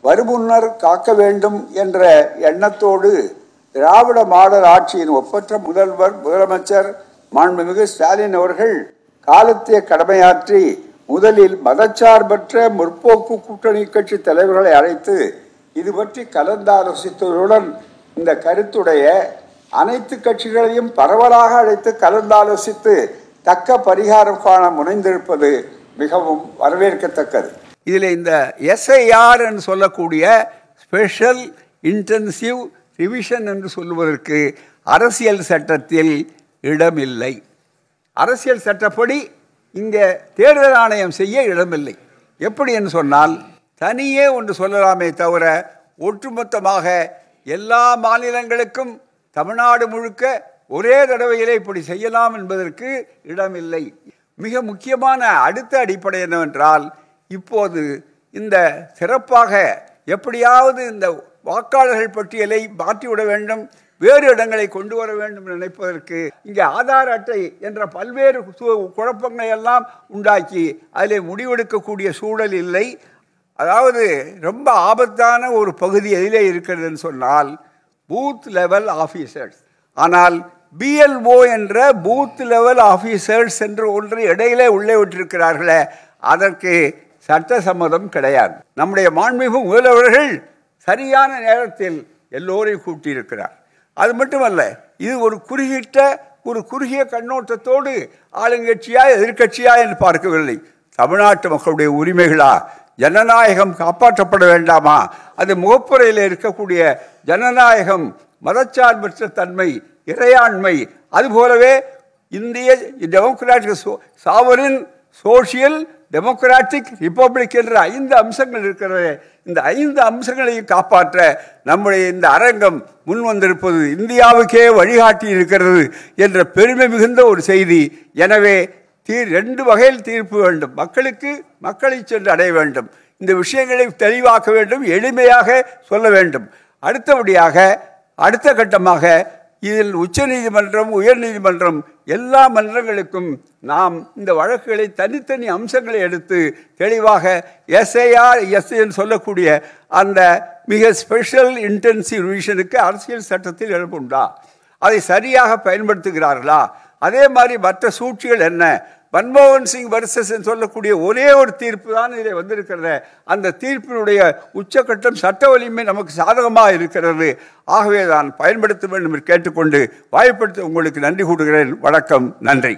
வருமுன்னர் காக்க வேண்டும் என்ற எண்ணத்தோடு திராவிட மாடல் ஆட்சியின் ஒப்பற்ற முதலமைச்சர் மாண்புமிகு ஸ்டாலின் அவர்கள் காலத்திய கடமையாற்றி முதலில் மதச்சார்பற்ற முற்போக்கு கூட்டணி கட்சி தலைவர்களை அழைத்து இது பற்றி கலந்தாலோசித்ததுடன் இந்த கருத்துடைய அனைத்து கட்சிகளையும் பரவலாக அழைத்து கலந்தாலோசித்து தக்க பரிகாரம் காண முனைந்திருப்பது மிகவும் வரவேற்கத்தக்கது. இதில் இந்த SIR என்று சொல்லக்கூடிய ஸ்பெஷல் இன்டென்சிவ் ரிவிஷன் என்று சொல்லுவதற்கு அரசியல் சட்டத்தில் இடமில்லை. அரசியல் சட்டப்படி இங்கே தேர்தல் ஆணையம் செய்ய இடமில்லை. எப்படி என்று சொன்னால் தனியே ஒன்று சொல்லலாமே தவிர ஒட்டுமொத்தமாக எல்லா மாநிலங்களுக்கும் தமிழ்நாடு முழுக்க ஒரே தடவையிலே இப்படி செய்யலாம் என்பதற்கு இடமில்லை. மிக முக்கியமான அடுத்த அடிப்படை என்னவென்றால் இப்போது இந்த சிறப்பாக எப்படியாவது இந்த வாக்காளர்கள் பட்டியலை மாற்றிவிட வேண்டும், வேறு இடங்களை கொண்டு வர வேண்டும் நினைப்பதற்கு இங்கே ஆதார் அட்டை என்ற பல்வேறு குழப்பங்களை எல்லாம் உண்டாக்கி அதில் முடிவெடுக்கக்கூடிய சூழல் இல்லை. அதாவது ரொம்ப ஆபத்தான ஒரு பகுதி எதிலே இருக்கிறதுன்னு சொன்னால் பூத் லெவல் ஆஃபீஸர்ஸ். ஆனால் BLO என்ற பூத் லெவல் ஆஃபீஸர்ஸ் என்று ஒன்று இடையிலே உள்ளே விட்டிருக்கிறார்களே, அதற்கு சட்ட சம்மதம் கிடையாது. நம்முடைய மாண்புமிகு முதல்வர்கள் சரியான நேரத்தில் எல்லோரையும் கூட்டியிருக்கிறார். அது மட்டுமல்ல, இது ஒரு குறுகிய கண்ணோட்டத்தோடு ஆளுங்கட்சியா எதிர்கட்சியா என்று பார்க்கவில்லை. தமிழ்நாட்டு மக்களுடைய உரிமைகளா, ஜனநாயகம் காப்பாற்றப்பட வேண்டாமா, அது முகப்புறையில் இருக்கக்கூடிய ஜனநாயகம், மதச்சார்பற்ற தன்மை, இறையாண்மை, அதுபோலவே இந்திய democratic sovereign social democratic republic என்ற 5 அம்சங்கள் இருக்கிறது. இந்த 5 அம்சங்களையும் காப்பாற்ற நம்முடைய இந்த அரங்கம் முன் வந்திருப்பது இந்தியாவுக்கே வழிகாட்டி இருக்கிறது என்ற பெருமை மிகுந்த ஒரு செய்தி. எனவே 2 வகையில் தீர்ப்பு வேண்டும். மக்களை சென்று அடைய வேண்டும். இந்த விஷயங்களை தெளிவாக்க வேண்டும், எளிமையாக சொல்ல வேண்டும். அடுத்தபடியாக அடுத்த கட்டமாக இதில் உச்ச நீதிமன்றம், உயர் நீதிமன்றம் எல்லா மன்றங்களுக்கும் நாம் இந்த வழக்குகளை தனித்தனி அம்சங்களை எடுத்து தெளிவாக SIR என்று சொல்லக்கூடிய அந்த மிக ஸ்பெஷல் இன்டென்சிவ் ரிவிஷனுக்கு அரசியல் சட்டத்தில் இடம் உண்டா, அதை சரியாக பயன்படுத்துகிறார்களா, அதே மாதிரி மற்ற சூழ்ச்சிகள் என்ன, மன்மோகன் சிங் வர்சஸ் சொல்லக்கூடிய ஒரே ஒரு தீர்ப்பு தான் இதில் வந்திருக்கிறது. அந்த தீர்ப்பினுடைய உச்சக்கட்டம் சட்ட வலிமை நமக்கு சாதகமாக இருக்கிறது. ஆகவே தான் பயன்படுத்த வேண்டும் என்று கேட்டுக்கொண்டு வாய்ப்படுத்த உங்களுக்கு நன்றி கூறுகிறேன். வணக்கம், நன்றி.